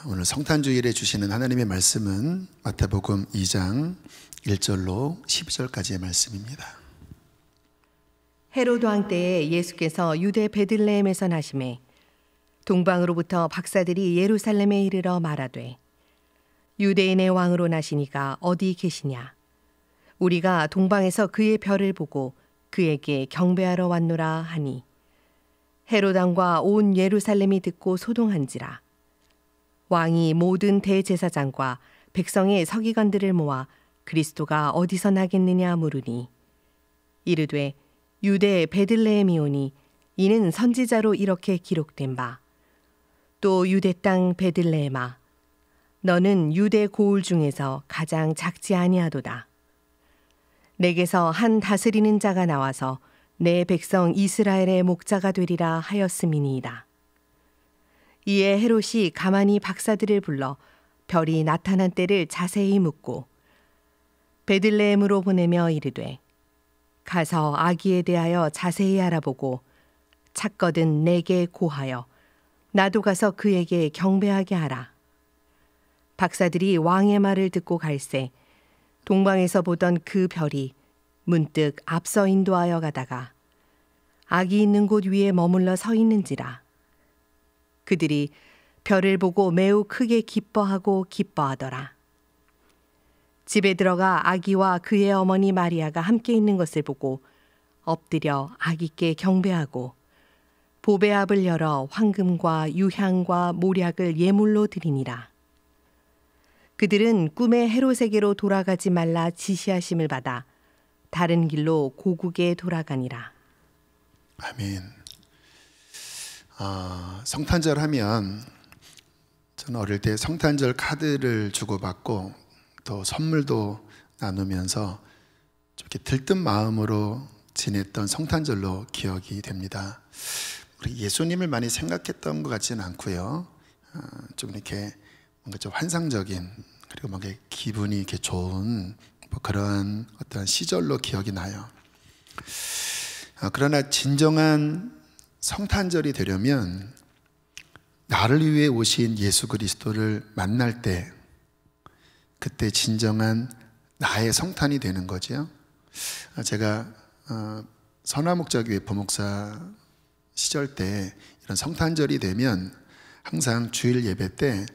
오늘 성탄주일에 주시는 하나님의 말씀은 마태복음 2장 1절로 12절까지의 말씀입니다. 헤로드 왕 때에 예수께서 유대 베들레헴에서 나심에 동방으로부터 박사들이 예루살렘에 이르러 말하되 유대인의 왕으로 나시니가 어디 계시냐? 우리가 동방에서 그의 별을 보고 그에게 경배하러 왔노라 하니 헤로드 왕과 온 예루살렘이 듣고 소동한지라. 왕이 모든 대제사장과 백성의 서기관들을 모아 그리스도가 어디서 나겠느냐 물으니 이르되 유대 베들레헴이오니 이는 선지자로 이렇게 기록된 바 또 유대 땅 베들레헴아 너는 유대 고을 중에서 가장 작지 아니하도다. 내게서 한 다스리는 자가 나와서 내 백성 이스라엘의 목자가 되리라 하였음이니이다. 이에 헤롯이 가만히 박사들을 불러 별이 나타난 때를 자세히 묻고 베들레헴으로 보내며 이르되 가서 아기에 대하여 자세히 알아보고 찾거든 내게 고하여 나도 가서 그에게 경배하게 하라. 박사들이 왕의 말을 듣고 갈새 동방에서 보던 그 별이 문득 앞서 인도하여 가다가 아기 있는 곳 위에 머물러 서 있는지라. 그들이 별을 보고 매우 크게 기뻐하더라. 집에 들어가 아기와 그의 어머니 마리아가 함께 있는 것을 보고 엎드려 아기께 경배하고 보배압을 열어 황금과 유향과 모략을 예물로 드리니라. 그들은 꿈에 헤롯에게로 돌아가지 말라 지시하심을 받아 다른 길로 고국에 돌아가니라. 아멘. 성탄절 하면 저는 어릴 때 성탄절 카드를 주고받고 또 선물도 나누면서 이렇게 들뜬 마음으로 지냈던 성탄절로 기억이 됩니다. 우리 예수님을 많이 생각했던 것 같지는 않고요. 좀 이렇게 뭔가 좀 환상적인 그리고 뭔가 기분이 이렇게 좋은 그런 어떤 시절로 기억이 나요. 그러나 진정한 성탄절이 되려면 나를 위해 오신 예수 그리스도를 만날 때 그때 진정한 나의 성탄이 되는 거죠. 제가 선화목자교회 부목사 시절 때 이런 성탄절이 되면 항상 주일 예배 때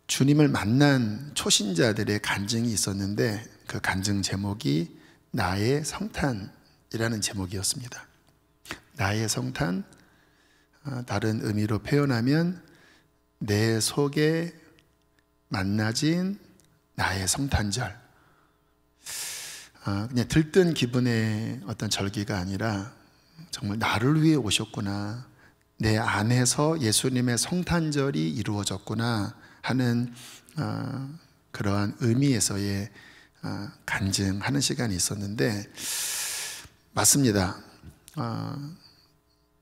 주님을 만난 초신자들의 간증이 있었는데 그 간증 제목이 나의 성탄이라는 제목이었습니다. 나의 성탄, 다른 의미로 표현하면 내 속에 만나진 나의 성탄절. 그냥 들뜬 기분의 어떤 절기가 아니라 정말 나를 위해 오셨구나, 내 안에서 예수님의 성탄절이 이루어졌구나 하는 그러한 의미에서의 간증하는 시간이 있었는데 맞습니다.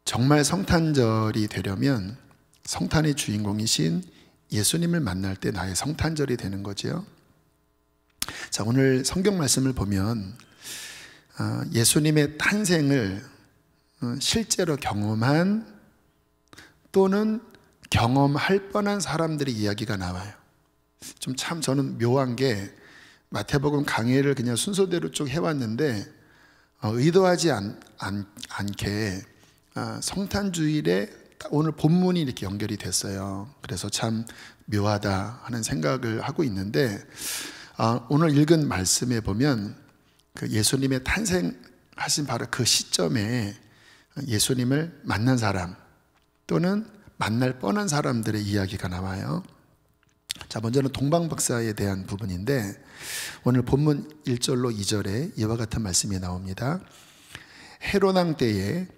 정말 성탄절이 되려면 성탄의 주인공이신 예수님을 만날 때 나의 성탄절이 되는 거죠. 자, 오늘 성경 말씀을 보면 예수님의 탄생을 실제로 경험한 또는 경험할 뻔한 사람들의 이야기가 나와요. 좀 참 저는 묘한 게 마태복음 강해를 그냥 순서대로 쭉 해왔는데 의도하지 않게 성탄주일에 오늘 본문이 이렇게 연결이 됐어요. 그래서 참 묘하다 하는 생각을 하고 있는데 오늘 읽은 말씀에 보면 그 예수님의 탄생하신 바로 그 시점에 예수님을 만난 사람 또는 만날 뻔한 사람들의 이야기가 나와요. 자, 먼저는 동방박사에 대한 부분인데 오늘 본문 1절로 2절에 이와 같은 말씀이 나옵니다. 헤롯 왕 때에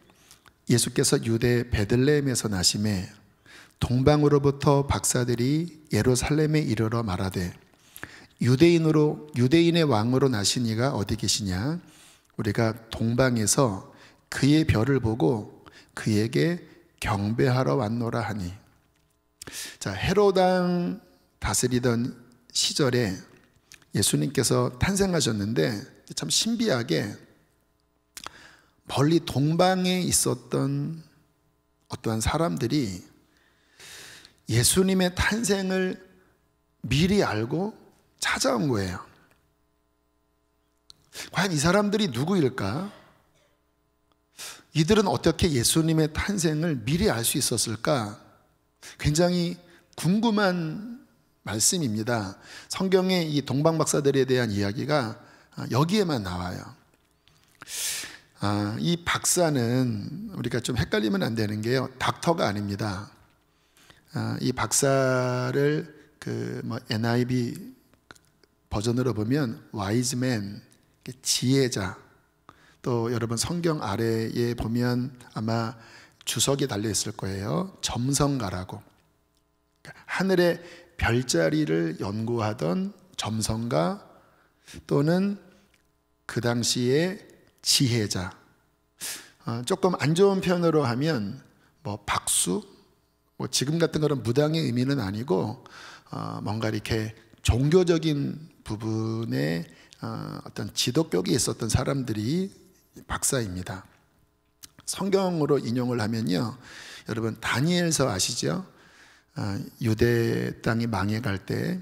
예수께서 유대 베들레헴에서 나심에 동방으로부터 박사들이 예루살렘에 이르러 말하되 유대인의 왕으로 나시니가 어디 계시냐? 우리가 동방에서 그의 별을 보고 그에게 경배하러 왔노라 하니. 자, 헤롯 왕 다스리던 시절에 예수님께서 탄생하셨는데 참 신비하게 멀리 동방에 있었던 어떠한 사람들이 예수님의 탄생을 미리 알고 찾아온 거예요. 과연 이 사람들이 누구일까? 이들은 어떻게 예수님의 탄생을 미리 알 수 있었을까? 굉장히 궁금한 말씀입니다. 성경의 이 동방박사들에 대한 이야기가 여기에만 나와요. 이 박사는 우리가 좀 헷갈리면 안 되는 게요, 닥터가 아닙니다. 이 박사를 NIV 버전으로 보면 와이즈맨, 지혜자, 또 여러분 성경 아래에 보면 아마 주석이 달려 있을 거예요. 점성가라고. 하늘의 별자리를 연구하던 점성가 또는 그 당시에 지혜자. 조금 안 좋은 표현으로 하면 박수, 지금 같은 그런 무당의 의미는 아니고 뭔가 이렇게 종교적인 부분에 어떤 지도격이 있었던 사람들이 박사입니다. 성경으로 인용을 하면요, 여러분 다니엘서 아시죠? 유대 땅이 망해갈 때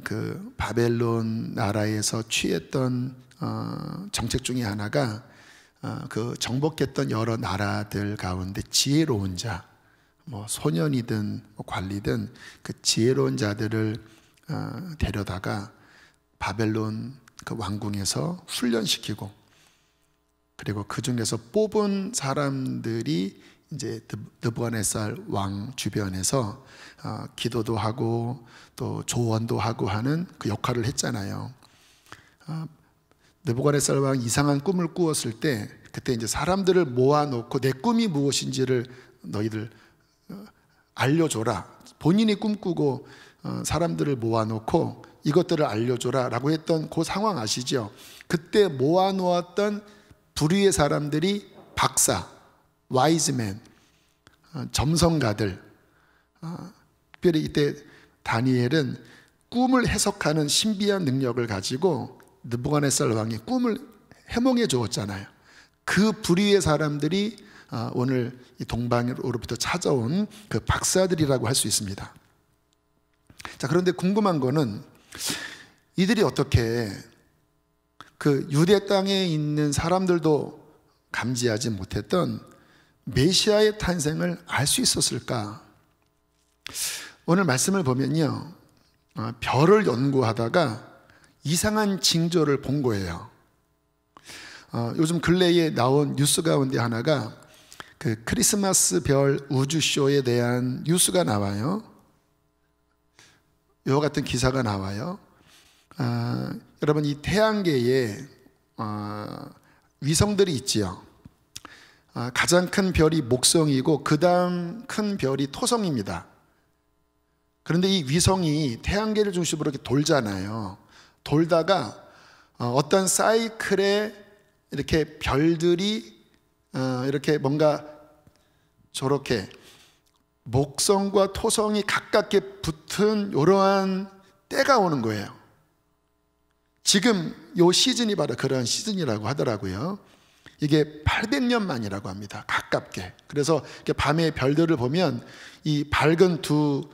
그 바벨론 나라에서 취했던 정책 중에 하나가 그 정복했던 여러 나라들 가운데 지혜로운 자, 소년이든 관리든 그 지혜로운 자들을 데려다가 바벨론 그 왕궁에서 훈련시키고, 그리고 그 중에서 뽑은 사람들이 이제 느부갓네살 왕 주변에서 기도도 하고 또 조언도 하고 하는 그 역할을 했잖아요. 느부갓네살 왕 이상한 꿈을 꾸었을 때 그때 이제 사람들을 모아놓고 내 꿈이 무엇인지를 너희들 알려줘라. 본인이 꿈꾸고 사람들을 모아놓고 이것들을 알려줘라 라고 했던 그 상황 아시죠? 그때 모아놓았던 부류의 사람들이 박사, 와이즈맨, 점성가들. 특별히 이때 다니엘은 꿈을 해석하는 신비한 능력을 가지고 느부갓네살 왕이 꿈을 해몽해 주었잖아요. 그 부류의 사람들이 오늘 이 동방으로부터 찾아온 그 박사들이라고 할 수 있습니다. 자, 그런데 궁금한 거는 이들이 어떻게 그 유대 땅에 있는 사람들도 감지하지 못했던 메시아의 탄생을 알 수 있었을까? 오늘 말씀을 보면요, 별을 연구하다가 이상한 징조를 본 거예요. 요즘 근래에 나온 뉴스 가운데 하나가 그 크리스마스 별 우주쇼에 대한 뉴스가 나와요. 이와 같은 기사가 나와요. 여러분, 이 태양계에 위성들이 있지요. 가장 큰 별이 목성이고 그 다음 큰 별이 토성입니다. 그런데 이 위성이 태양계를 중심으로 이렇게 돌잖아요. 돌다가 어떤 사이클에 이렇게 별들이 이렇게 뭔가 저렇게 목성과 토성이 가깝게 붙은 이러한 때가 오는 거예요. 지금 이 시즌이 바로 그런 시즌이라고 하더라고요. 이게 800년 만이라고 합니다. 가깝게. 그래서 이렇게 밤에 별들을 보면 이 밝은 두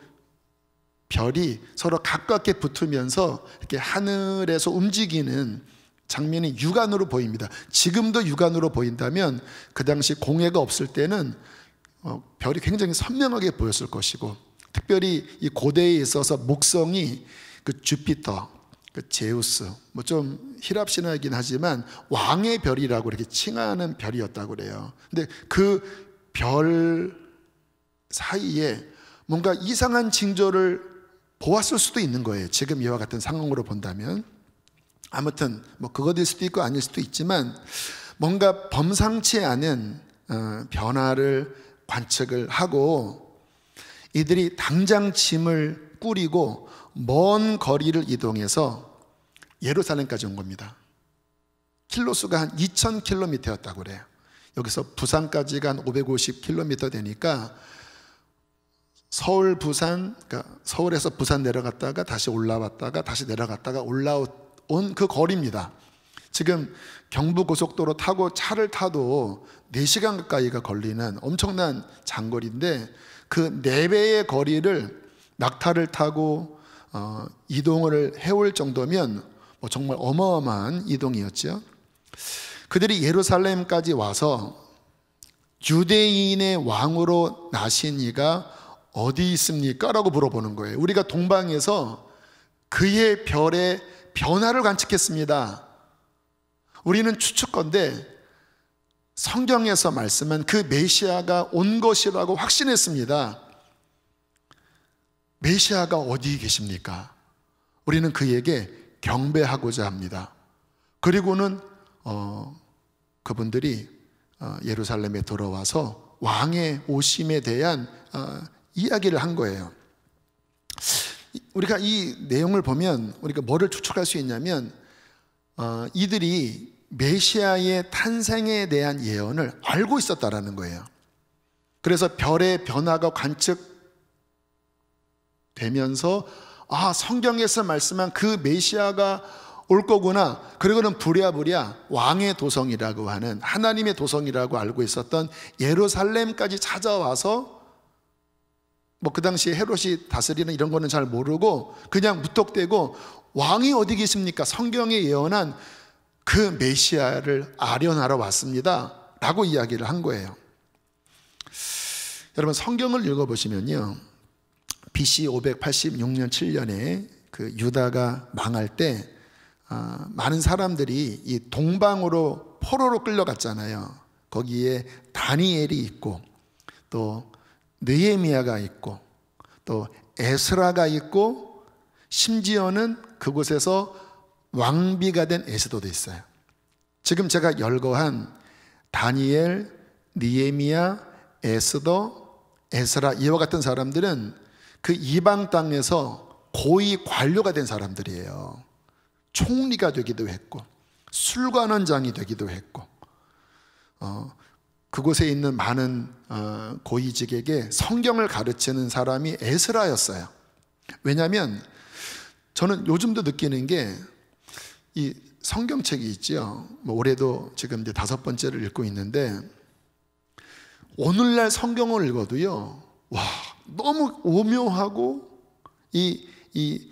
별이 서로 가깝게 붙으면서 이렇게 하늘에서 움직이는 장면이 육안으로 보입니다. 지금도 육안으로 보인다면 그 당시 공해가 없을 때는 별이 굉장히 선명하게 보였을 것이고, 특별히 이 고대에 있어서 목성이 그 주피터, 그 제우스, 좀 히랍 신화이긴 하지만 왕의 별이라고 이렇게 칭하는 별이었다고 그래요. 근데 그 별 사이에 뭔가 이상한 징조를 보았을 수도 있는 거예요. 지금 이와 같은 상황으로 본다면. 아무튼 그것일 수도 있고 아닐 수도 있지만 뭔가 범상치 않은 변화를 관측을 하고 이들이 당장 짐을 꾸리고 먼 거리를 이동해서 예루살렘까지 온 겁니다. 킬로수가 한 2000km였다고 그래요. 여기서 부산까지가 한 550km 되니까 서울, 부산, 그러니까 서울에서 부산 내려갔다가 다시 올라왔다가 다시 내려갔다가 올라온 그 거리입니다. 지금 경부고속도로 타고 차를 타도 4시간 가까이가 걸리는 엄청난 장거리인데 그 4배의 거리를 낙타를 타고 이동을 해올 정도면 정말 어마어마한 이동이었죠. 그들이 예루살렘까지 와서 유대인의 왕으로 나신 이가 어디 있습니까? 라고 물어보는 거예요. 우리가 동방에서 그의 별의 변화를 관측했습니다. 우리는 추측건데 성경에서 말씀은 그 메시아가 온 것이라고 확신했습니다. 메시아가 어디 계십니까? 우리는 그에게 경배하고자 합니다. 그리고는 그분들이 예루살렘에 돌아와서 왕의 오심에 대한 이야기를 한 거예요. 우리가 이 내용을 보면 우리가 뭐를 추측할 수 있냐면 이들이 메시아의 탄생에 대한 예언을 알고 있었다라는 거예요. 그래서 별의 변화가 관측되면서 성경에서 말씀한 그 메시아가 올 거구나. 그리고는 부랴부랴 왕의 도성이라고 하는 하나님의 도성이라고 알고 있었던 예루살렘까지 찾아와서 그 당시에 헤롯이 다스리는 이런 거는 잘 모르고 그냥 무턱대고 왕이 어디 계십니까? 성경에 예언한 그 메시아를 아련하러 왔습니다 라고 이야기를 한 거예요. 여러분 성경을 읽어보시면요, BC 586년 7년에 그 유다가 망할 때 많은 사람들이 이 동방으로 포로로 끌려갔잖아요. 거기에 다니엘이 있고 또 느헤미야가 있고 또 에스라가 있고 심지어는 그곳에서 왕비가 된 에스더도 있어요. 지금 제가 열거한 다니엘, 느헤미야, 에스더, 에스라 이와 같은 사람들은 그 이방 땅에서 고위 관료가 된 사람들이에요. 총리가 되기도 했고 술관원장이 되기도 했고 그곳에 있는 많은 고위직에게 성경을 가르치는 사람이 에스라였어요. 왜냐하면 저는 요즘도 느끼는 게 이 성경책이 있죠. 올해도 지금 이제 5번째를 읽고 있는데 오늘날 성경을 읽어도요, 너무 오묘하고 이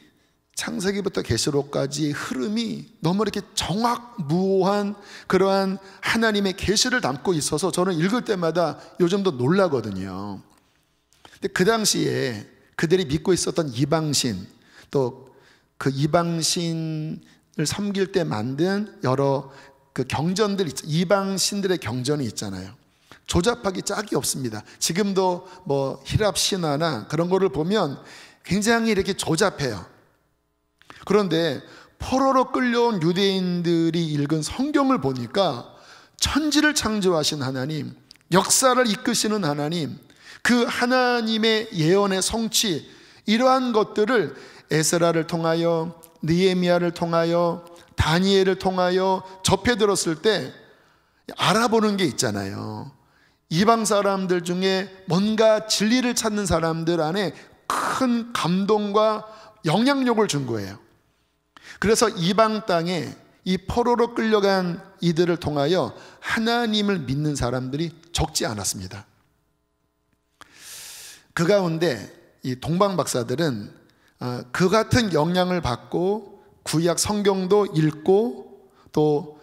창세기부터 계시록까지 흐름이 너무 이렇게 정확무오한 그러한 하나님의 계시를 담고 있어서 저는 읽을 때마다 요즘도 놀라거든요. 근데 그 당시에 그들이 믿고 있었던 이방신, 또 그 이방신을 섬길 때 만든 여러 그 경전들, 이방신들의 경전이 있잖아요. 조잡하기 짝이 없습니다. 지금도 히랍 신화나 그런 거를 보면 굉장히 이렇게 조잡해요. 그런데 포로로 끌려온 유대인들이 읽은 성경을 보니까 천지를 창조하신 하나님, 역사를 이끄시는 하나님, 그 하나님의 예언의 성취, 이러한 것들을 에스라를 통하여, 느헤미야를 통하여, 다니엘을 통하여 접해 들었을 때 알아보는 게 있잖아요. 이방 사람들 중에 뭔가 진리를 찾는 사람들 안에 큰 감동과 영향력을 준 거예요. 그래서 이방 땅에 이 포로로 끌려간 이들을 통하여 하나님을 믿는 사람들이 적지 않았습니다. 그 가운데 이 동방 박사들은 그 같은 영향을 받고 구약 성경도 읽고 또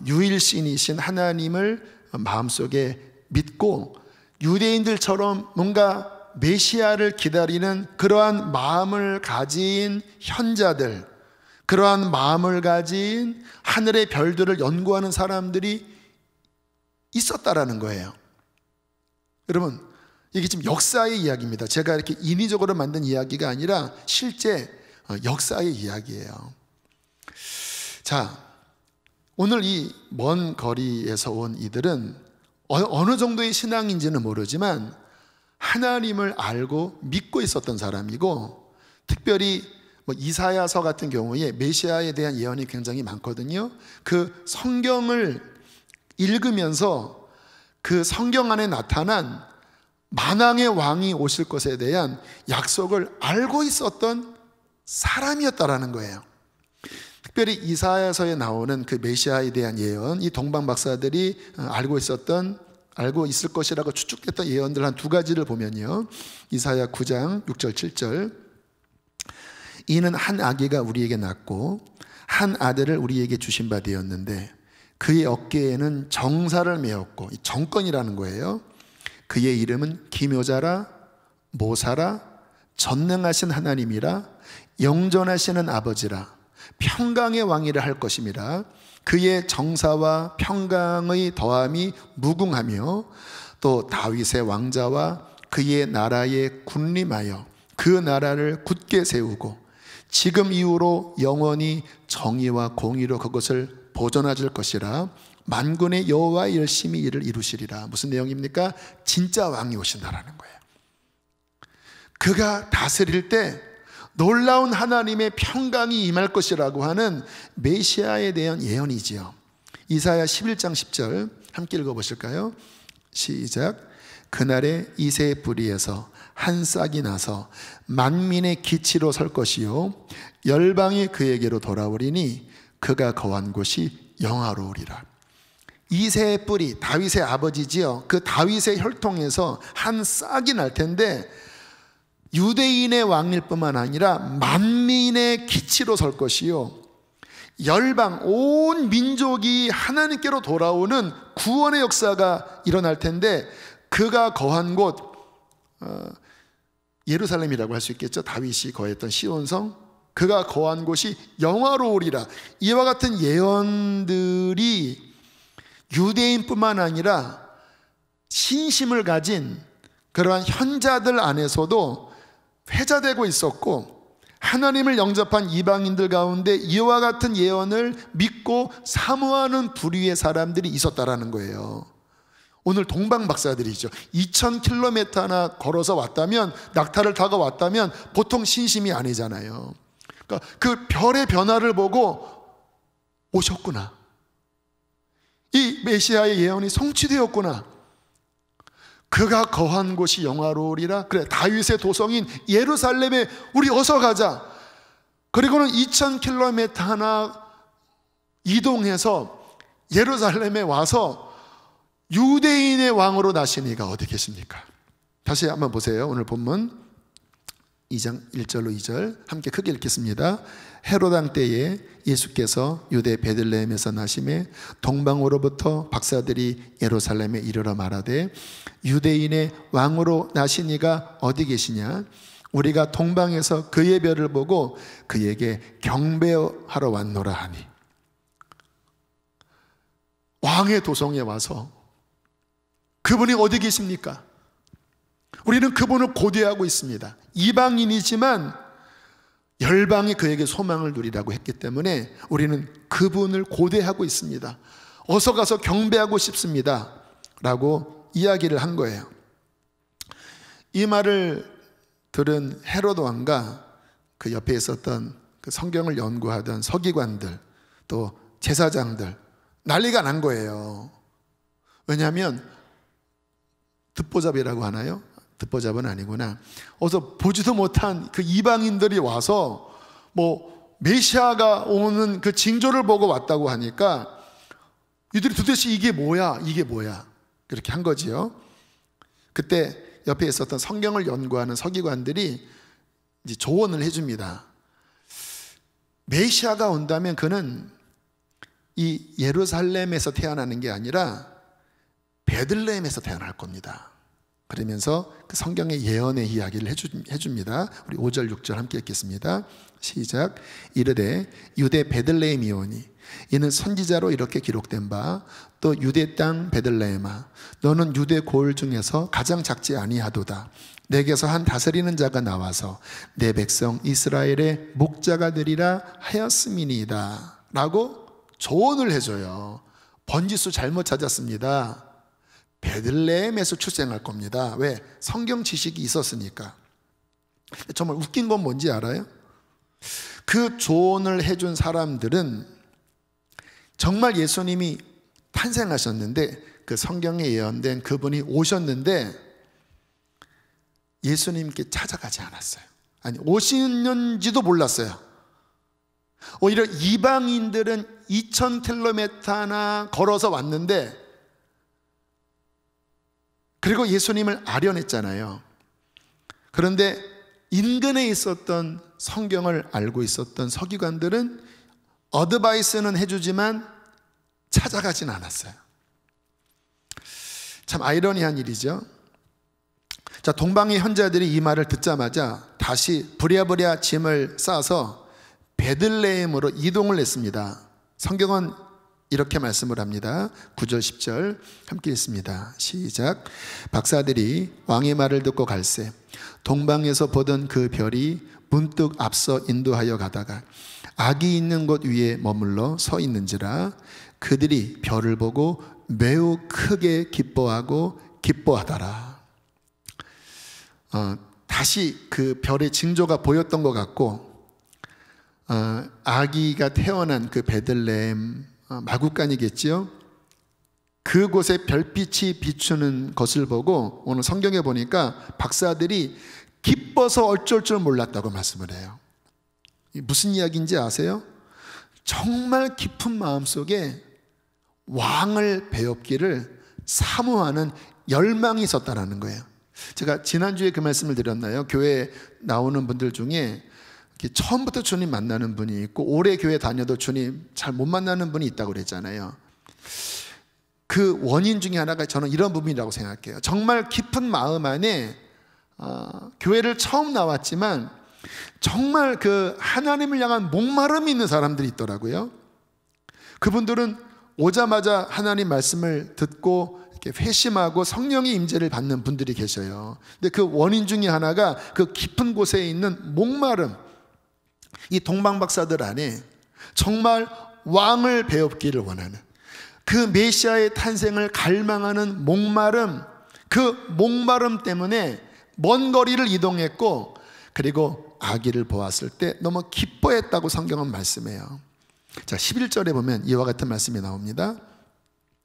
유일신이신 하나님을 마음속에 믿고 유대인들처럼 뭔가 메시아를 기다리는 그러한 마음을 가진 현자들, 그러한 마음을 가진 하늘의 별들을 연구하는 사람들이 있었다라는 거예요. 여러분, 이게 지금 역사의 이야기입니다. 제가 이렇게 인위적으로 만든 이야기가 아니라 실제 역사의 이야기예요. 자, 오늘 이 먼 거리에서 온 이들은 어느 정도의 신앙인지는 모르지만 하나님을 알고 믿고 있었던 사람이고, 특별히 이사야서 같은 경우에 메시아에 대한 예언이 굉장히 많거든요. 그 성경을 읽으면서 그 성경 안에 나타난 만왕의 왕이 오실 것에 대한 약속을 알고 있었던 사람이었다라는 거예요. 특별히 이사야서에 나오는 그 메시아에 대한 예언, 이 동방 박사들이 알고 있었던 알고 있을 것이라고 추측됐던 예언들 한 두 가지를 보면요, 이사야 9장 6절 7절, 이는 한 아기가 우리에게 낳고 한 아들을 우리에게 주신 바 되었는데 그의 어깨에는 정사를 메었고, 이 정권이라는 거예요. 그의 이름은 기묘자라, 모사라, 전능하신 하나님이라, 영존하시는 아버지라, 평강의 왕이라 할 것임이라. 그의 정사와 평강의 더함이 무궁하며 또 다윗의 왕자와 그의 나라에 군림하여 그 나라를 굳게 세우고 지금 이후로 영원히 정의와 공의로 그것을 보존하실 것이라. 만군의 여호와 열심히 이를 이루시리라. 무슨 내용입니까? 진짜 왕이 오신다라는 거예요. 그가 다스릴 때 놀라운 하나님의 평강이 임할 것이라고 하는 메시아에 대한 예언이지요. 이사야 11장 10절 함께 읽어보실까요? 시작. 그날에 이새의 뿌리에서 한 싹이 나서 만민의 기치로 설 것이요 열방이 그에게로 돌아오리니 그가 거한 곳이 영화로우리라. 이새의 뿌리, 다윗의 아버지지요. 그 다윗의 혈통에서 한 싹이 날 텐데 유대인의 왕일 뿐만 아니라 만민의 기치로 설 것이요 열방, 온 민족이 하나님께로 돌아오는 구원의 역사가 일어날 텐데 그가 거한 곳, 예루살렘이라고 할 수 있겠죠. 다윗이 거했던 시온성, 그가 거한 곳이 영화로우리라. 이와 같은 예언들이 유대인뿐만 아니라 신심을 가진 그러한 현자들 안에서도 회자되고 있었고, 하나님을 영접한 이방인들 가운데 이와 같은 예언을 믿고 사모하는 부류의 사람들이 있었다라는 거예요. 오늘 동방 박사들이죠. 2000km나 걸어서 왔다면, 낙타를 타고 왔다면 보통 신심이 아니잖아요. 그러니까 그 별의 변화를 보고 오셨구나, 이 메시아의 예언이 성취되었구나, 그가 거한 곳이 영화로우리라. 그래, 다윗의 도성인 예루살렘에 우리 어서 가자. 그리고는 2000km나 이동해서 예루살렘에 와서 유대인의 왕으로 나신 이가 어디 계십니까? 다시 한번 보세요. 오늘 본문 2장 1절로 2절 함께 크게 읽겠습니다. 헤롯 왕 때에 예수께서 유대 베들레헴에서 나심에 동방으로부터 박사들이 예루살렘에 이르러 말하되 유대인의 왕으로 나신 이가 어디 계시냐? 우리가 동방에서 그의 별을 보고 그에게 경배하러 왔노라 하니. 왕의 도성에 와서 그분이 어디 계십니까? 우리는 그분을 고대하고 있습니다. 이방인이지만 열방이 그에게 소망을 누리라고 했기 때문에 우리는 그분을 고대하고 있습니다. 어서 가서 경배하고 싶습니다 라고 이야기를 한 거예요. 이 말을 들은 헤롯 왕과 그 옆에 있었던 그 성경을 연구하던 서기관들, 또 제사장들 난리가 난 거예요. 왜냐하면 듣보잡이라고 하나요? 듣보잡은 아니구나. 어서 보지도 못한 그 이방인들이 와서 뭐 메시아가 오는 그 징조를 보고 왔다고 하니까 이들이 도대체 이게 뭐야? 이게 뭐야? 그렇게 한 거지요. 그때 옆에 있었던 성경을 연구하는 서기관들이 이제 조언을 해줍니다. 메시아가 온다면 그는 이 예루살렘에서 태어나는 게 아니라 베들레헴에서 태어날 겁니다. 그러면서 그 성경의 예언의 이야기를 해줍니다. 우리 5절 6절 함께 읽겠습니다. 시작. 이르되 유대 베들레헴이오니 이는 선지자로 이렇게 기록된 바 또 유대 땅 베들레헴아 너는 유대 고을 중에서 가장 작지 아니하도다. 내게서 한 다스리는 자가 나와서 내 백성 이스라엘의 목자가 되리라 하였음이니이다 라고 조언을 해줘요. 번지수 잘못 찾았습니다. 베들레헴에서 출생할 겁니다. 왜? 성경 지식이 있었으니까. 정말 웃긴 건 뭔지 알아요? 그 조언을 해준 사람들은 정말 예수님이 탄생하셨는데 그 성경에 예언된 그분이 오셨는데 예수님께 찾아가지 않았어요. 아니, 오시는지도 몰랐어요. 오히려 이방인들은 2000km나 걸어서 왔는데 그리고 예수님을 아련했잖아요. 그런데 인근에 있었던 성경을 알고 있었던 서기관들은 어드바이스는 해주지만 찾아가진 않았어요. 참 아이러니한 일이죠. 자, 동방의 현자들이 이 말을 듣자마자 다시 부랴부랴 짐을 싸서 베들레헴으로 이동을 했습니다. 성경은 이렇게 말씀을 합니다. 9절 10절 함께 읽습니다. 시작. 박사들이 왕의 말을 듣고 갈새 동방에서 보던 그 별이 문득 앞서 인도하여 가다가 악이 있는 곳 위에 머물러 서 있는지라 그들이 별을 보고 매우 크게 기뻐하고 기뻐하더라. 다시 그 별의 징조가 보였던 것 같고, 아기가 태어난 그 베들레헴 마구간이겠지요. 그곳에 별빛이 비추는 것을 보고 오늘 성경에 보니까 박사들이 기뻐서 어쩔 줄 몰랐다고 말씀을 해요. 무슨 이야기인지 아세요? 정말 깊은 마음속에 왕을 배웁기를 사모하는 열망이 있었다는 거예요. 제가 지난주에 그 말씀을 드렸나요? 교회에 나오는 분들 중에 처음부터 주님 만나는 분이 있고 오래 교회 다녀도 주님 잘 못 만나는 분이 있다고 그랬잖아요. 그 원인 중에 하나가 저는 이런 부분이라고 생각해요. 정말 깊은 마음 안에 교회를 처음 나왔지만 정말 그 하나님을 향한 목마름이 있는 사람들이 있더라고요. 그분들은 오자마자 하나님 말씀을 듣고 이렇게 회심하고 성령의 임재를 받는 분들이 계셔요. 근데 그 원인 중에 하나가 그 깊은 곳에 있는 목마름. 이 동방박사들 안에 정말 왕을 배웁기를 원하는 그 메시아의 탄생을 갈망하는 목마름, 그 목마름 때문에 먼 거리를 이동했고 그리고 아기를 보았을 때 너무 기뻐했다고 성경은 말씀해요. 자, 11절에 보면 이와 같은 말씀이 나옵니다.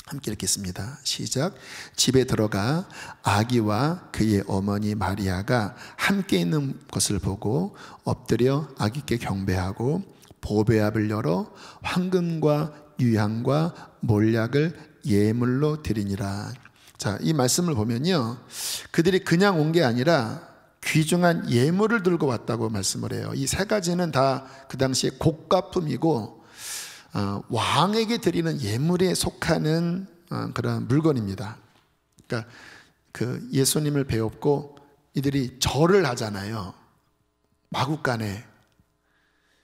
함께 읽겠습니다. 시작. 집에 들어가 아기와 그의 어머니 마리아가 함께 있는 것을 보고 엎드려 아기께 경배하고 보배압을 열어 황금과 유향과 몰약을 예물로 드리니라. 자, 이 말씀을 보면요, 그들이 그냥 온 게 아니라 귀중한 예물을 들고 왔다고 말씀을 해요. 이 세 가지는 다 그 당시에 고가품이고 왕에게 드리는 예물에 속하는 그런 물건입니다. 그러니까 그 예수님을 배웠고 이들이 절을 하잖아요. 마구간에.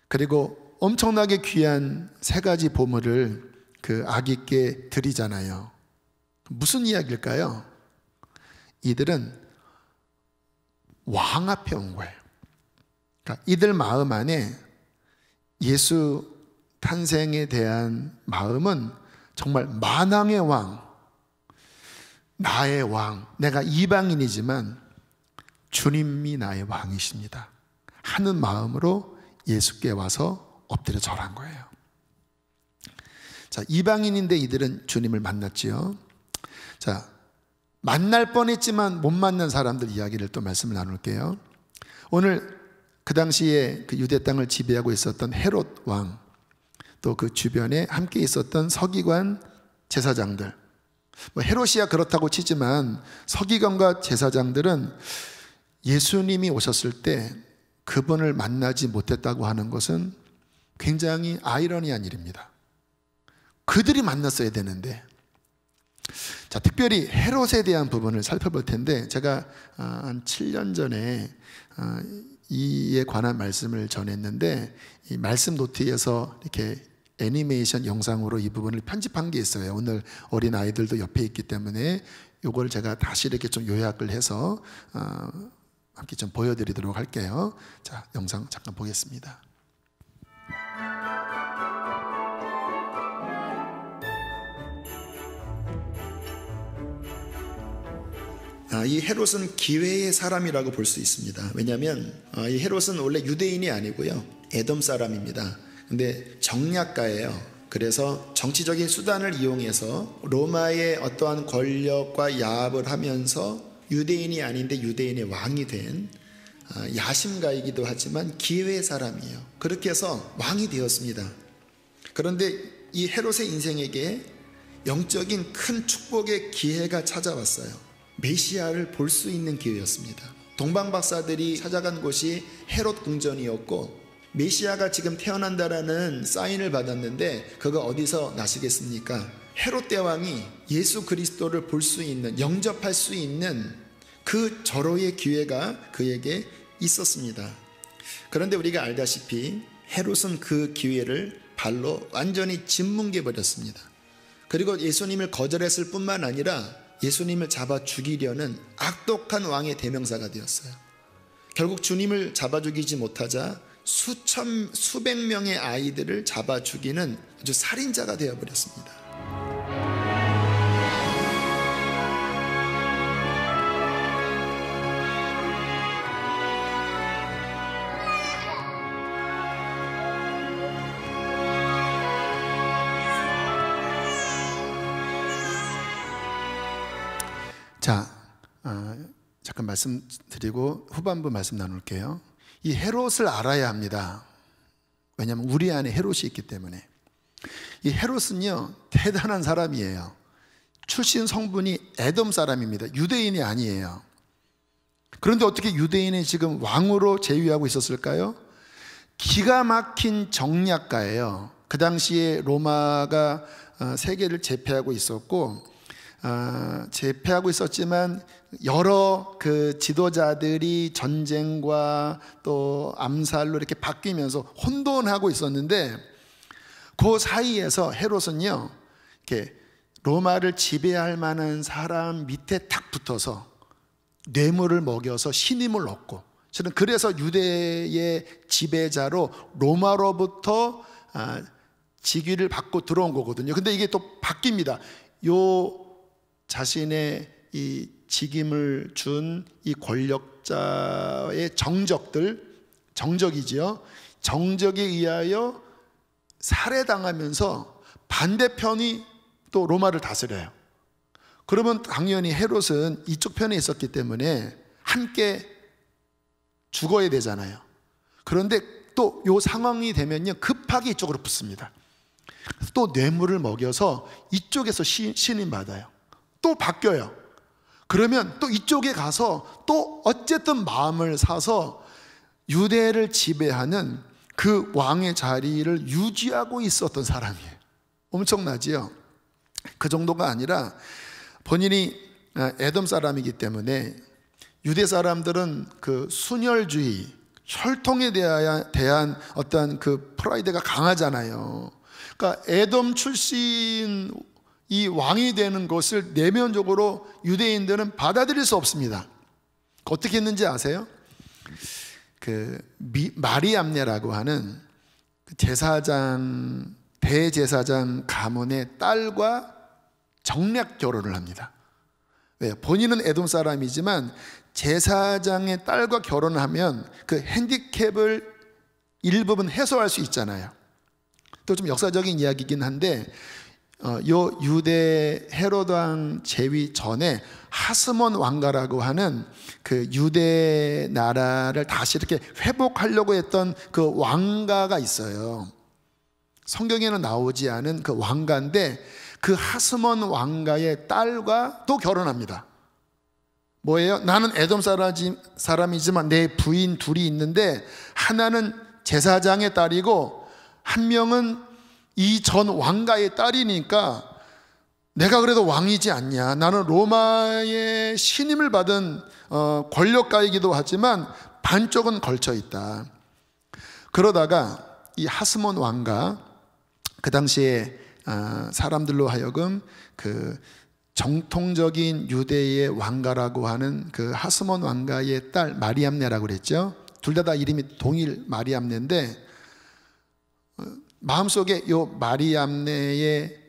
그리고 엄청나게 귀한 세 가지 보물을 그 아기께 드리잖아요. 무슨 이야기일까요? 이들은 왕 앞에 온 거예요. 그러니까 이들 마음 안에 예수 탄생에 대한 마음은 정말 만왕의 왕, 나의 왕, 내가 이방인이지만 주님이 나의 왕이십니다 하는 마음으로 예수께 와서 엎드려 절한 거예요. 자, 이방인인데 이들은 주님을 만났지요. 자, 만날 뻔했지만 못 만난 사람들 이야기를 또 말씀을 나눌게요. 오늘 그 당시에 그 유대 땅을 지배하고 있었던 헤롯 왕, 또 그 주변에 함께 있었던 서기관 제사장들, 헤롯이야 그렇다고 치지만 서기관과 제사장들은 예수님이 오셨을 때 그분을 만나지 못했다고 하는 것은 굉장히 아이러니한 일입니다. 그들이 만났어야 되는데. 자, 특별히 헤롯에 대한 부분을 살펴볼 텐데, 제가 한 7년 전에 이에 관한 말씀을 전했는데 이 말씀 노트에서 이렇게 애니메이션 영상으로 이 부분을 편집한 게 있어요. 오늘 어린 아이들도 옆에 있기 때문에 이걸 제가 다시 이렇게 좀 요약을 해서 함께 좀 보여드리도록 할게요. 자, 영상 잠깐 보겠습니다. 이 헤롯은 기회의 사람이라고 볼 수 있습니다. 왜냐하면 이 헤롯은 원래 유대인이 아니고요, 에돔 사람입니다. 근데 정략가예요. 그래서 정치적인 수단을 이용해서 로마의 어떠한 권력과 야합을 하면서 유대인이 아닌데 유대인의 왕이 된 야심가이기도 하지만 기회의 사람이에요. 그렇게 해서 왕이 되었습니다. 그런데 이 헤롯의 인생에게 영적인 큰 축복의 기회가 찾아왔어요. 메시아를 볼 수 있는 기회였습니다. 동방 박사들이 찾아간 곳이 헤롯 궁전이었고, 메시아가 지금 태어난다라는 사인을 받았는데 그거 어디서 나시겠습니까? 헤롯 대왕이 예수 그리스도를 볼 수 있는, 영접할 수 있는 그 절호의 기회가 그에게 있었습니다. 그런데 우리가 알다시피 헤롯은 그 기회를 발로 완전히 짓뭉개 버렸습니다. 그리고 예수님을 거절했을 뿐만 아니라 예수님을 잡아 죽이려는 악독한 왕의 대명사가 되었어요. 결국 주님을 잡아 죽이지 못하자 수백 명의 아이들을 잡아 죽이는 아주 살인자가 되어버렸습니다. 자, 잠깐 말씀드리고 후반부 말씀 나눌게요. 이 헤롯을 알아야 합니다. 왜냐하면 우리 안에 헤롯이 있기 때문에. 이 헤롯은요, 대단한 사람이에요. 출신 성분이 에돔 사람입니다. 유대인이 아니에요. 그런데 어떻게 유대인이 지금 왕으로 재위하고 있었을까요? 기가 막힌 정략가예요. 그 당시에 로마가 세계를 제패하고 있었고, 제패하고 있었지만 여러 그 지도자들이 전쟁과 또 암살로 이렇게 바뀌면서 혼돈하고 있었는데, 그 사이에서 헤롯은요, 이렇게 로마를 지배할 만한 사람 밑에 탁 붙어서 뇌물을 먹여서 신임을 얻고, 저는 그래서 유대의 지배자로 로마로부터 직위를 받고 들어온 거거든요. 근데 이게 또 바뀝니다. 요 자신의 이 직임을 준 이 권력자의 정적이지요. 정적에 의하여 살해당하면서 반대편이 또 로마를 다스려요. 그러면 당연히 헤롯은 이쪽 편에 있었기 때문에 함께 죽어야 되잖아요. 그런데 또 요 상황이 되면요, 급하게 이쪽으로 붙습니다. 또 뇌물을 먹여서 이쪽에서 신임받아요. 또 바뀌어요. 그러면 또 이쪽에 가서 또 어쨌든 마음을 사서 유대를 지배하는 그 왕의 자리를 유지하고 있었던 사람이에요. 엄청나지요? 그 정도가 아니라 본인이 에돔 사람이기 때문에, 유대 사람들은 그 순혈주의, 혈통에 대한 어떤 그 프라이드가 강하잖아요. 그러니까 에돔 출신 이 왕이 되는 것을 내면적으로 유대인들은 받아들일 수 없습니다. 어떻게 했는지 아세요? 그 마리암네라고 하는 제사장, 대제사장 가문의 딸과 정략 결혼을 합니다. 왜요? 본인은 에돔 사람이지만 제사장의 딸과 결혼하면 그 핸디캡을 일부분 해소할 수 있잖아요. 또 좀 역사적인 이야기이긴 한데, 요 유대 헤롯 왕 재위 전에 하스몬 왕가라고 하는 그 유대 나라를 다시 이렇게 회복하려고 했던 그 왕가가 있어요. 성경에는 나오지 않은 그 왕가인데, 그 하스몬 왕가의 딸과 또 결혼합니다. 뭐예요? 나는 에돔 사람이지만 내 부인 둘이 있는데, 하나는 제사장의 딸이고 한 명은 이 전 왕가의 딸이니까 내가 그래도 왕이지 않냐, 나는 로마의 신임을 받은 권력가이기도 하지만 반쪽은 걸쳐 있다. 그러다가 이 하스몬 왕가, 그 당시에 사람들로 하여금 그 정통적인 유대의 왕가라고 하는 그 하스몬 왕가의 딸 마리암네라고 그랬죠. 둘 다 이름이 동일 마리암네인데, 마음속에 요 마리암네의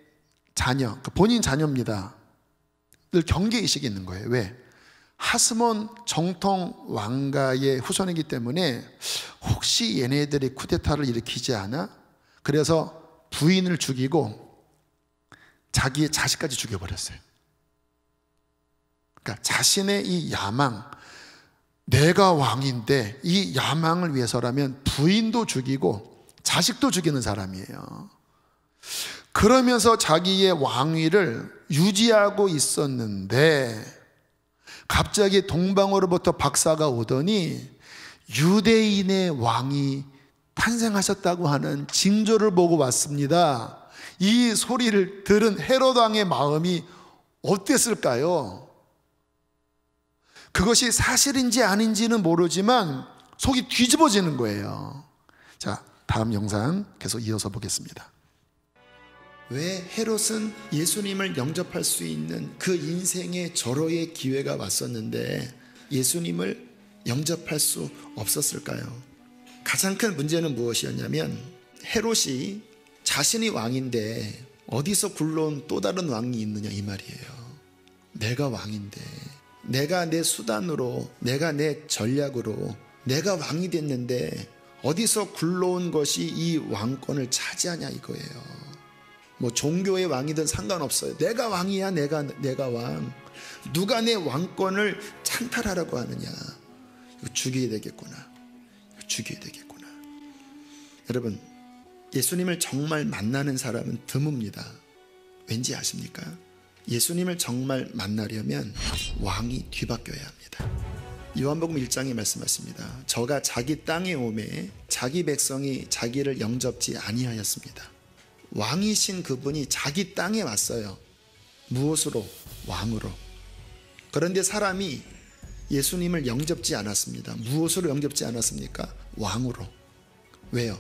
자녀, 본인 자녀입니다. 늘 경계의식이 있는 거예요. 왜? 하스몬 정통 왕가의 후손이기 때문에 혹시 얘네들이 쿠데타를 일으키지 않아? 그래서 부인을 죽이고 자기의 자식까지 죽여버렸어요. 그러니까 자신의 이 야망, 내가 왕인데 이 야망을 위해서라면 부인도 죽이고 자식도 죽이는 사람이에요. 그러면서 자기의 왕위를 유지하고 있었는데, 갑자기 동방으로부터 박사가 오더니 유대인의 왕이 탄생하셨다고 하는 징조를 보고 왔습니다. 이 소리를 들은 헤롯 왕의 마음이 어땠을까요? 그것이 사실인지 아닌지는 모르지만 속이 뒤집어지는 거예요. 자, 다음 영상 계속 이어서 보겠습니다. 왜 헤롯은 예수님을 영접할 수 있는 그 인생의 절호의 기회가 왔었는데 예수님을 영접할 수 없었을까요? 가장 큰 문제는 무엇이었냐면 헤롯이 자신이 왕인데 어디서 굴러온 또 다른 왕이 있느냐 이 말이에요. 내가 왕인데, 내가 내 수단으로, 내가 내 전략으로 내가 왕이 됐는데 어디서 굴러온 것이 이 왕권을 차지하냐 이거예요. 뭐 종교의 왕이든 상관없어요. 내가 왕이야. 내가 왕. 누가 내 왕권을 찬탈하라고 하느냐. 이거 죽여야 되겠구나. 이거 죽여야 되겠구나. 여러분, 예수님을 정말 만나는 사람은 드뭅니다. 왠지 아십니까? 예수님을 정말 만나려면 왕이 뒤바뀌어야 합니다. 요한복음 1장에 말씀하십니다. 저가 자기 땅에 오매 자기 백성이 자기를 영접지 아니하였습니다. 왕이신 그분이 자기 땅에 왔어요. 무엇으로? 왕으로. 그런데 사람이 예수님을 영접지 않았습니다. 무엇으로 영접지 않았습니까? 왕으로. 왜요?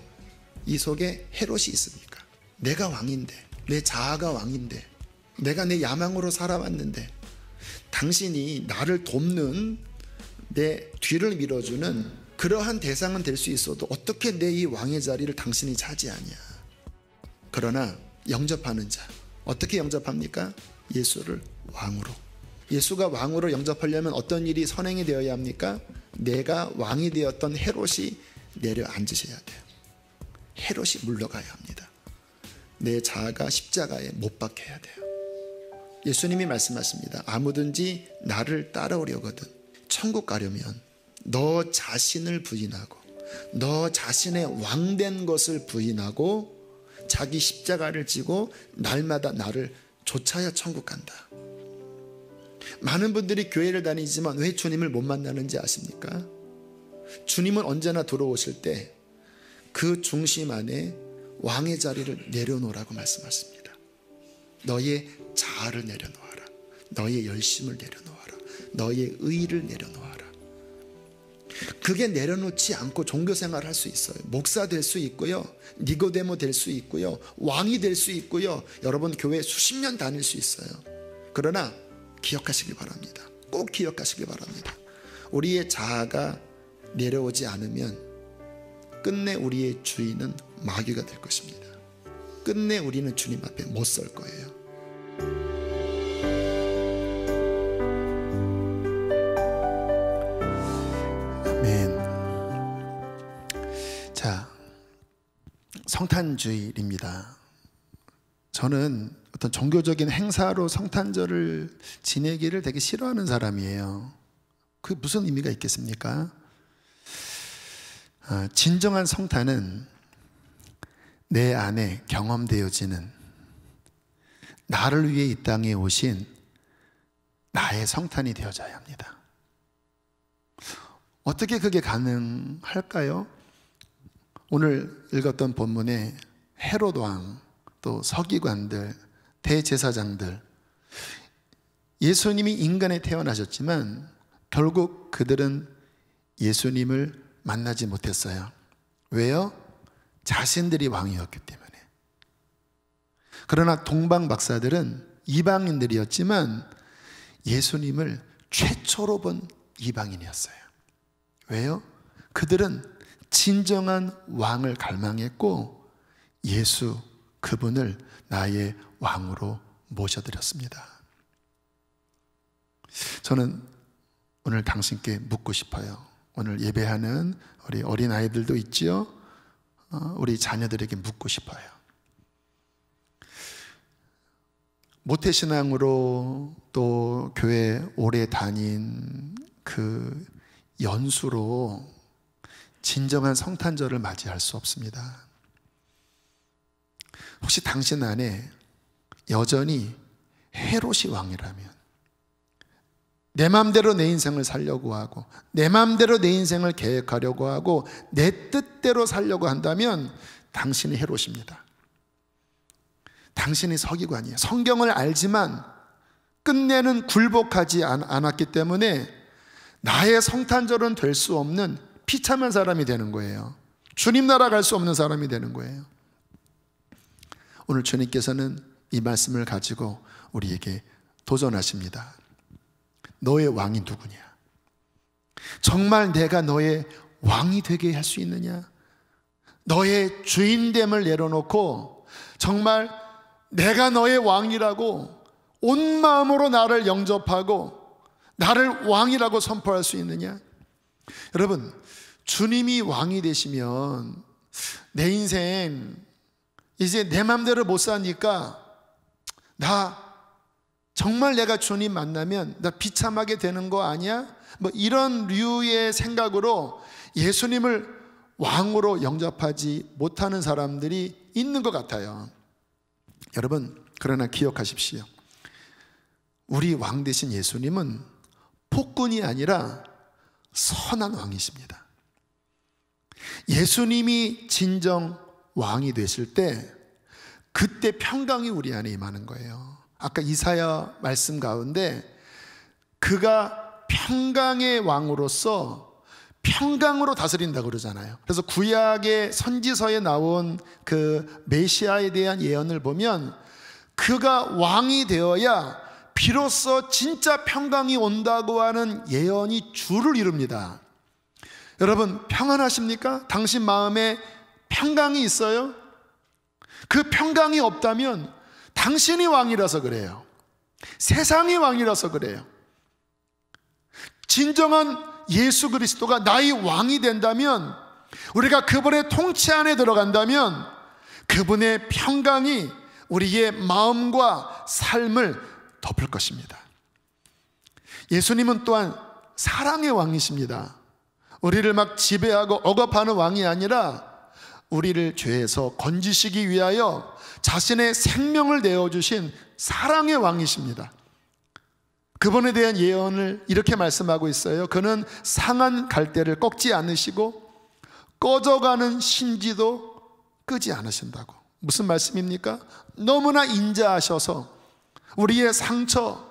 이 속에 헤롯이 있으니까. 내가 왕인데, 내 자아가 왕인데, 내가 내 야망으로 살아왔는데 당신이 나를 돕는, 내 뒤를 밀어주는 그러한 대상은 될 수 있어도 어떻게 내 이 왕의 자리를 당신이 차지하냐. 그러나 영접하는 자, 어떻게 영접합니까? 예수를 왕으로. 예수가 왕으로 영접하려면 어떤 일이 선행이 되어야 합니까? 내가 왕이 되었던 헤롯이 내려앉으셔야 돼요. 헤롯이 물러가야 합니다. 내 자아가 십자가에 못 박혀야 돼요. 예수님이 말씀하십니다. 아무든지 나를 따라오려거든 천국 가려면 너 자신을 부인하고 너 자신의 왕된 것을 부인하고 자기 십자가를 지고 날마다 나를 쫓아야 천국 간다. 많은 분들이 교회를 다니지만 왜 주님을 못 만나는지 아십니까? 주님은 언제나 들어오실 때 그 중심 안에 왕의 자리를 내려놓으라고 말씀하십니다. 너의 자아를 내려놓아라. 너의 열심을 내려놓아라. 너의 의를 내려놓아라. 그게 내려놓지 않고 종교생활을 할 수 있어요. 목사 될 수 있고요, 니고데모 될 수 있고요, 왕이 될 수 있고요, 여러분 교회 수십 년 다닐 수 있어요. 그러나 기억하시기 바랍니다. 꼭 기억하시기 바랍니다. 우리의 자아가 내려오지 않으면 끝내 우리의 주인은 마귀가 될 것입니다. 끝내 우리는 주님 앞에 못 설 거예요. 아멘. 자, 성탄주일입니다. 저는 어떤 종교적인 행사로 성탄절을 지내기를 되게 싫어하는 사람이에요. 그게 무슨 의미가 있겠습니까? 진정한 성탄은 내 안에 경험되어지는, 나를 위해 이 땅에 오신 나의 성탄이 되어져야 합니다. 어떻게 그게 가능할까요? 오늘 읽었던 본문에 헤롯 왕, 또 서기관들, 대제사장들, 예수님이 인간에 태어나셨지만 결국 그들은 예수님을 만나지 못했어요. 왜요? 자신들이 왕이었기 때문에. 그러나 동방 박사들은 이방인들이었지만 예수님을 최초로 본 이방인이었어요. 왜요? 그들은 진정한 왕을 갈망했고 예수 그분을 나의 왕으로 모셔드렸습니다. 저는 오늘 당신께 묻고 싶어요. 오늘 예배하는 우리 어린아이들도 있지요. 우리 자녀들에게 묻고 싶어요. 모태신앙으로 또 교회 오래 다닌 그 연수로 진정한 성탄절을 맞이할 수 없습니다. 혹시 당신 안에 여전히 헤롯이 왕이라면, 내 마음대로 내 인생을 살려고 하고 내 마음대로 내 인생을 계획하려고 하고 내 뜻대로 살려고 한다면 당신이 헤롯입니다. 당신이 서기관이에요. 성경을 알지만 끝내는 굴복하지 않았기 때문에 나의 성탄절은 될 수 없는 비참한 사람이 되는 거예요. 주님 나라 갈 수 없는 사람이 되는 거예요. 오늘 주님께서는 이 말씀을 가지고 우리에게 도전하십니다. 너의 왕이 누구냐? 정말 내가 너의 왕이 되게 할 수 있느냐? 너의 주인됨을 내려놓고 정말 내가 너의 왕이라고 온 마음으로 나를 영접하고 나를 왕이라고 선포할 수 있느냐? 여러분, 주님이 왕이 되시면 내 인생 이제 내 맘대로 못 사니까 정말 내가 주님 만나면 나 비참하게 되는 거 아니야? 뭐 이런 류의 생각으로 예수님을 왕으로 영접하지 못하는 사람들이 있는 것 같아요. 여러분, 그러나 기억하십시오. 우리 왕 되신 예수님은 폭군이 아니라 선한 왕이십니다. 예수님이 진정 왕이 되실 때 그때 평강이 우리 안에 임하는 거예요. 아까 이사야 말씀 가운데 그가 평강의 왕으로서 평강으로 다스린다고 그러잖아요. 그래서 구약의 선지서에 나온 그 메시아에 대한 예언을 보면 그가 왕이 되어야 비로소 진짜 평강이 온다고 하는 예언이 줄을 이룹니다. 여러분, 평안하십니까? 당신 마음에 평강이 있어요? 그 평강이 없다면 당신이 왕이라서 그래요. 세상이 왕이라서 그래요. 진정한 예수 그리스도가 나의 왕이 된다면, 우리가 그분의 통치 안에 들어간다면 그분의 평강이 우리의 마음과 삶을 덮을 것입니다. 예수님은 또한 사랑의 왕이십니다. 우리를 막 지배하고 억압하는 왕이 아니라 우리를 죄에서 건지시기 위하여 자신의 생명을 내어주신 사랑의 왕이십니다. 그분에 대한 예언을 이렇게 말씀하고 있어요. 그는 상한 갈대를 꺾지 않으시고 꺼져가는 심지도 끄지 않으신다고. 무슨 말씀입니까? 너무나 인자하셔서 우리의 상처,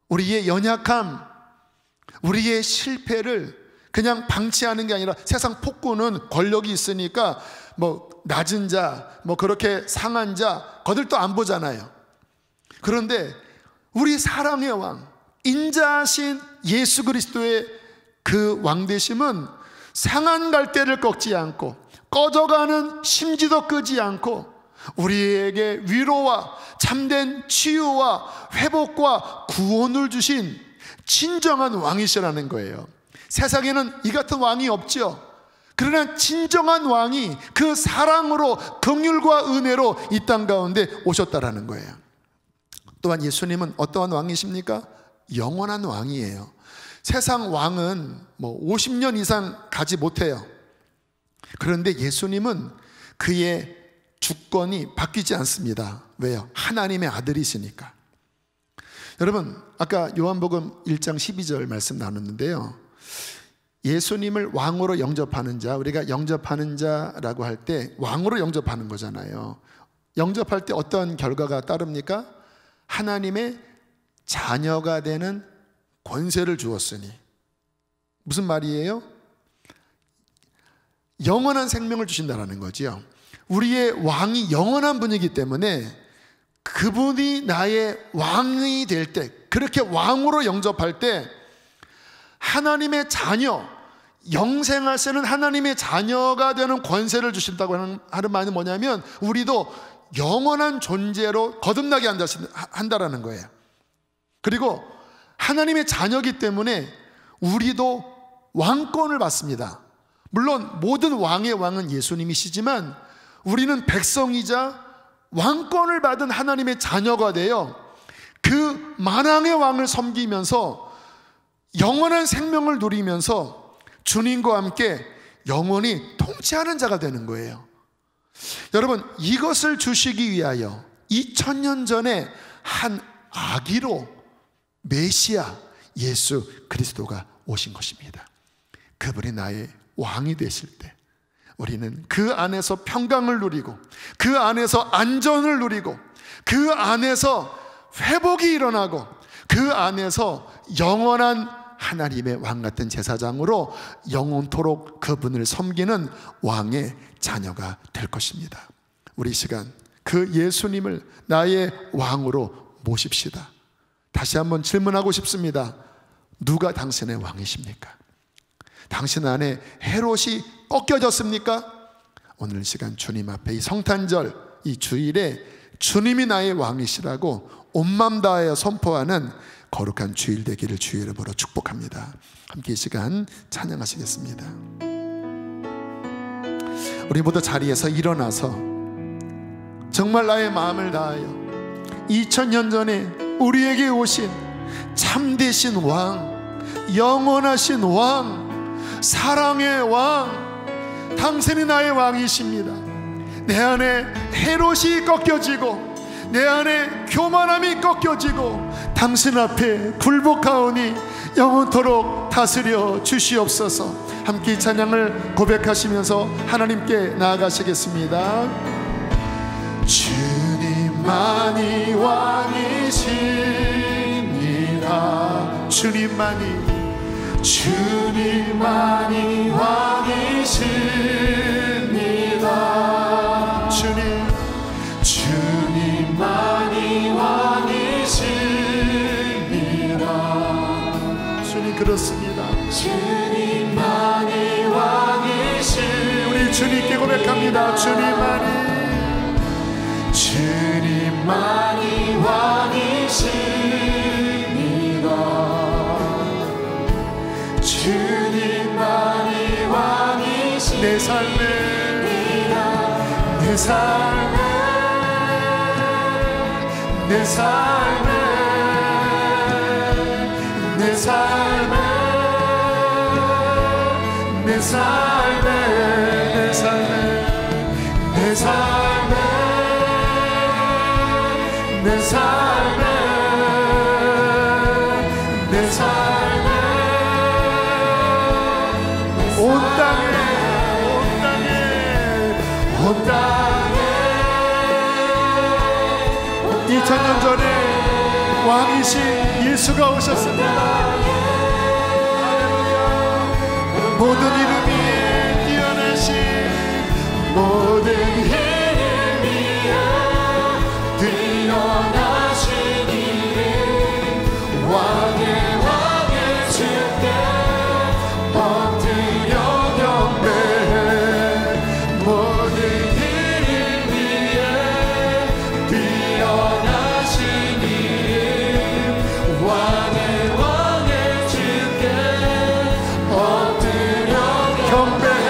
우리의 연약함, 우리의 실패를 그냥 방치하는 게 아니라, 세상 폭군은 권력이 있으니까 뭐 낮은 자, 뭐 그렇게 상한 자 거들도 안 보잖아요. 그런데 우리 사랑의 왕, 인자하신 예수 그리스도의 그 왕되심은 상한 갈대를 꺾지 않고 꺼져가는 심지도 끄지 않고 우리에게 위로와 참된 치유와 회복과 구원을 주신 진정한 왕이시라는 거예요. 세상에는 이 같은 왕이 없죠. 그러나 진정한 왕이 그 사랑으로, 긍휼과 은혜로 이 땅 가운데 오셨다라는 거예요. 또한 예수님은 어떠한 왕이십니까? 영원한 왕이에요. 세상 왕은 뭐 50년 이상 가지 못해요. 그런데 예수님은 그의 주권이 바뀌지 않습니다. 왜요? 하나님의 아들이시니까. 여러분, 아까 요한복음 1장 12절 말씀 나눴는데요, 예수님을 왕으로 영접하는 자, 우리가 영접하는 자라고 할 때 왕으로 영접하는 거잖아요. 영접할 때 어떤 결과가 따릅니까? 하나님의 자녀가 되는 권세를 주었으니. 무슨 말이에요? 영원한 생명을 주신다는 거지요. 우리의 왕이 영원한 분이기 때문에 그분이 나의 왕이 될 때, 그렇게 왕으로 영접할 때 하나님의 자녀, 영생하시는 하나님의 자녀가 되는 권세를 주신다고 하는 말은 뭐냐면 우리도 영원한 존재로 거듭나게 한다라는 거예요. 그리고 하나님의 자녀이기 때문에 우리도 왕권을 받습니다. 물론 모든 왕의 왕은 예수님이시지만 우리는 백성이자 왕권을 받은 하나님의 자녀가 되어 그 만왕의 왕을 섬기면서 영원한 생명을 누리면서 주님과 함께 영원히 통치하는 자가 되는 거예요. 여러분, 이것을 주시기 위하여 2000년 전에 한 아기로 메시아 예수 그리스도가 오신 것입니다. 그분이 나의 왕이 되실 때 우리는 그 안에서 평강을 누리고, 그 안에서 안전을 누리고, 그 안에서 회복이 일어나고, 그 안에서 영원한 하나님의 왕 같은 제사장으로 영원토록 그분을 섬기는 왕의 자녀가 될 것입니다. 우리 이 시간 그 예수님을 나의 왕으로 모십시다. 다시 한번 질문하고 싶습니다. 누가 당신의 왕이십니까? 당신 안에 헤롯이 꺾여졌습니까? 오늘 이 시간 주님 앞에 이 성탄절 이 주일에 주님이 나의 왕이시라고 온맘 다하여 선포하는 거룩한 주일 되기를 주의 이름으로 축복합니다. 함께 이 시간 찬양하시겠습니다. 우리 모두 자리에서 일어나서 정말 나의 마음을 다하여 2000년 전에 우리에게 오신 참되신 왕, 영원하신 왕, 사랑의 왕, 당신이 나의 왕이십니다. 내 안에 헤롯이 꺾여지고 내 안에 교만함이 꺾여지고 당신 앞에 굴복하오니 영원토록 다스려 주시옵소서. 함께 이 찬양을 고백하시면서 하나님께 나아가시겠습니다. 주님만이 왕이십니다. 주님만이 왕이십니다. 주님만이 왕이십니다. 주님 그렇습니다. 주님만이 왕이십니다. 우리 주님께 고백합니다. 주님만이 왕이십니다. 주님만이 왕이십니다. 내 삶에 내 삶에 내 삶에 내 삶에 내 삶에 내 삶에 내 삶에 내 삶에 내 삶에 온 땅에 온 땅에 온 땅에 2000년 전에 왕이신 예수가 오셨습니다. 할렐루야. 모든 이름 위에 뛰어나신 모든 이름 위에 뛰어나신 이름 왕의 주께 엎드려 경배해. 모든 이름 위에 뛰어나신 이름 왕의 주께 엎드려 경배해.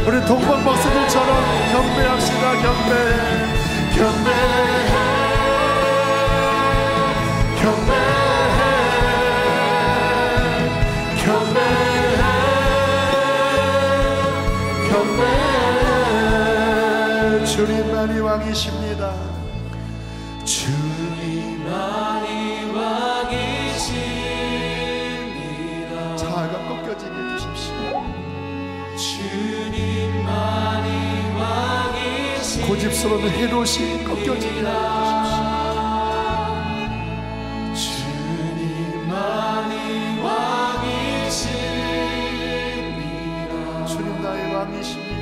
우리 동방 박사들처럼 경배합시다. 경배해. 주님만이 왕이십니다. 주님만이 왕이십니다. 자아가 꺾여지게 해주십시오. 주님만이 왕이십니다. 고집스러운 헤롯이 꺾여지게 해주십시오. 주님만이 왕이십니다. 주님 나의 왕이십니다.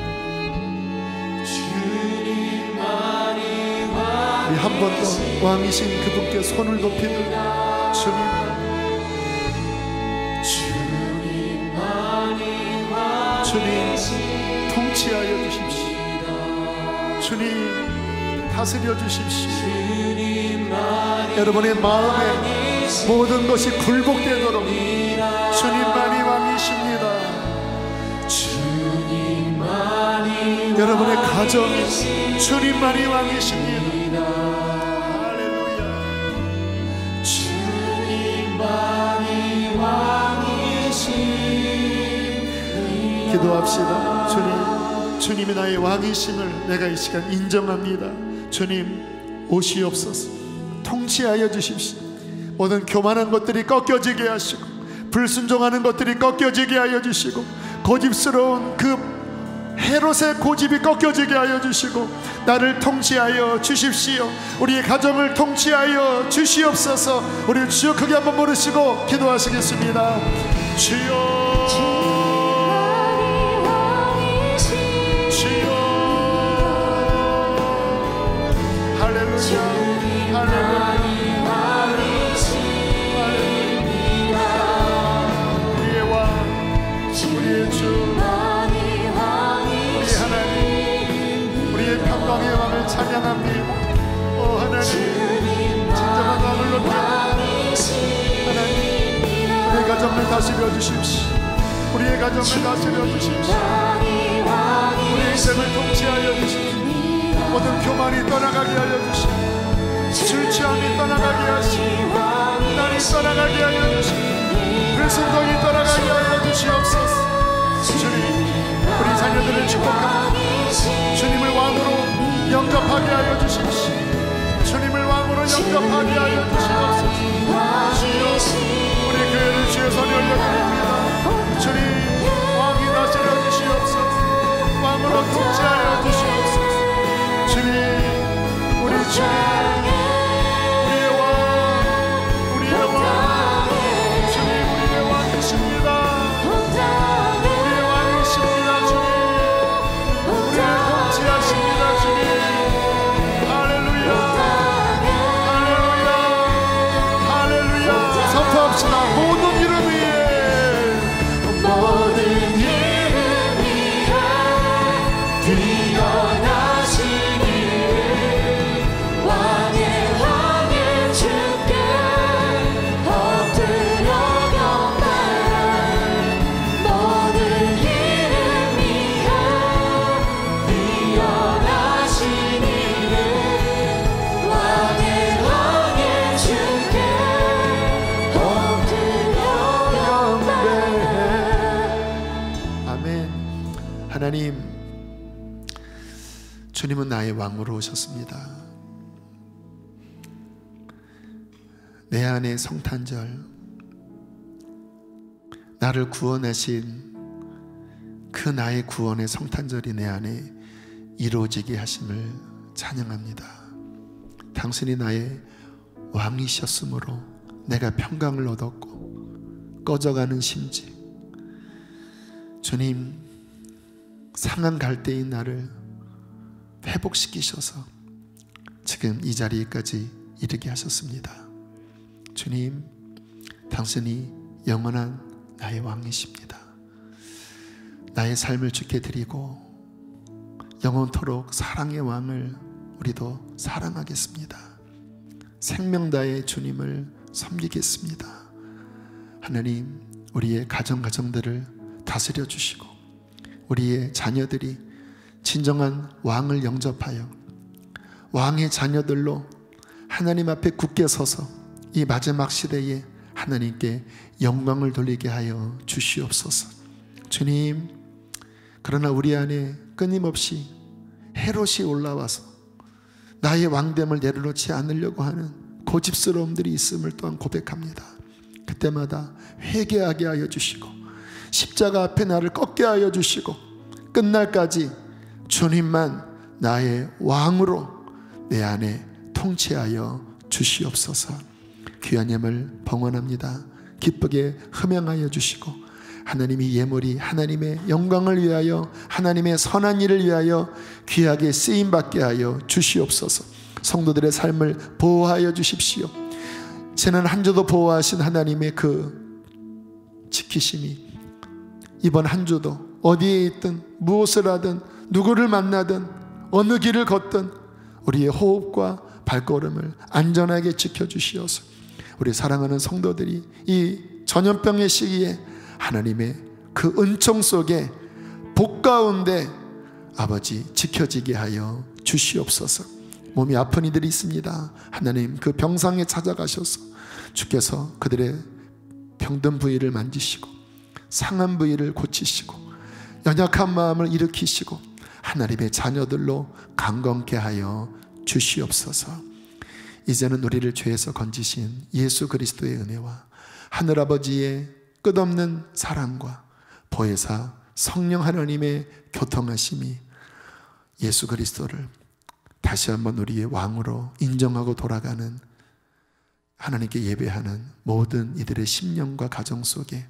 우리 한 번 더 왕이신 그분께 손을 높이 들고 주님 통치하여 주십시오. 주님 다스려 주십시오. 여러분의 마음에 모든 것이 굴복되도록 주님만이 왕이십니다. 여러분의 가정이 주님만이 왕이십니다. 할렐루야. 주님만이 왕이십니다. 기도합시다. 주님, 주님이 나의 왕이심을 내가 이 시간 인정합니다. 주님, 오시옵소서. 통치하여 주십시오. 모든 교만한 것들이 꺾여지게 하시고, 불순종하는 것들이 꺾여지게 하여 주시고, 고집스러운 그 헤롯의 고집이 꺾여지게 하여 주시고, 나를 통치하여 주십시오. 우리의 가정을 통치하여 주시옵소서. 우리 주여 크게 한번 부르시고 기도하시겠습니다. 주여, 주여, 할렐루야, 할렐루야. 우리의 왕, 우리의 주, 평강의 왕을 찬양합니다. 오 하나님, 진정한 왕을 높여드립니다. 하나님, 우리의 가정을 다스려 주십시오. 우리의 가정을 다스려 주십시오. 우리의 인생을 통치하여 주십시오. 모든 교만이 떠나가게 하여 주십시오. 술 취함이 떠나가게 하시고, 난이 떠나가게 하여 주시고, 불순종이 떠나가게 하여 주시옵소서. 주님, 우리 자녀들을 축복합니다. 주님을 왕으로 영접하게 하여 주십시오. 주님을 왕으로 영접하게 하여 주시옵소서. 주여, 우리 교회를 주의 손에 올려드립니다. 주님, 왕이 다스려 주시옵소서. 왕으로 통치하여 주시옵소서. 주님, 우리 주님, 우리의 왕, 우리의 왕, 주님, 우리의 왕이십니다. 우리의 왕이십니다. 주님, 우리를 통치하십니다. 주님, 할렐루야, 할렐루야, 할렐루야. 선포합시다. 모든 이름 위에, 모든 이름 위에 뛰어나시기를 왕의 왕의 주께 엎드려 경배하네. 모든 이름 위에 뛰어나시기를 왕의 왕의 주께 엎드려 경배해. 아멘. 하나님, 주님은 나의 왕으로 오셨습니다. 내 안에 성탄절, 나를 구원하신 그 나의 구원의 성탄절이 내 안에 이루어지게 하심을 찬양합니다. 당신이 나의 왕이셨으므로 내가 평강을 얻었고 꺼져가는 심지, 주님, 상한 갈대인 나를 회복시키셔서 지금 이 자리까지 이르게 하셨습니다. 주님, 당신이 영원한 나의 왕이십니다. 나의 삶을 주께 드리고 영원토록 사랑의 왕을 우리도 사랑하겠습니다. 생명 다해 주님을 섬기겠습니다. 하나님, 우리의 가정들을 다스려 주시고, 우리의 자녀들이 진정한 왕을 영접하여 왕의 자녀들로 하나님 앞에 굳게 서서 이 마지막 시대에 하나님께 영광을 돌리게 하여 주시옵소서. 주님, 그러나 우리 안에 끊임없이 헤롯이 올라와서 나의 왕됨을 내려놓지 않으려고 하는 고집스러움들이 있음을 또한 고백합니다. 그때마다 회개하게 하여 주시고, 십자가 앞에 나를 꺾게 하여 주시고, 끝날까지 주님만 나의 왕으로 내 안에 통치하여 주시옵소서. 귀한 예물 봉헌합니다. 기쁘게 흠양하여 주시고, 하나님이 예물이 하나님의 영광을 위하여, 하나님의 선한 일을 위하여 귀하게 쓰임받게 하여 주시옵소서. 성도들의 삶을 보호하여 주십시오. 지난 한 주도 보호하신 하나님의 그 지키심이 이번 한 주도 어디에 있든 무엇을 하든 누구를 만나든 어느 길을 걷든 우리의 호흡과 발걸음을 안전하게 지켜주시어서 우리 사랑하는 성도들이 이 전염병의 시기에 하나님의 그 은총 속에 복 가운데 아버지 지켜지게 하여 주시옵소서. 몸이 아픈 이들이 있습니다. 하나님, 그 병상에 찾아가셔서 주께서 그들의 병든 부위를 만지시고 상한 부위를 고치시고 연약한 마음을 일으키시고 하나님의 자녀들로 강건케 하여 주시옵소서. 이제는 우리를 죄에서 건지신 예수 그리스도의 은혜와 하늘아버지의 끝없는 사랑과 보혜사 성령 하나님의 교통하심이 예수 그리스도를 다시 한번 우리의 왕으로 인정하고 돌아가는, 하나님께 예배하는 모든 이들의 심령과 가정 속에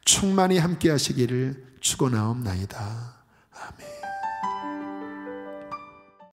충만히 함께 하시기를 축원하옵나이다. 아멘.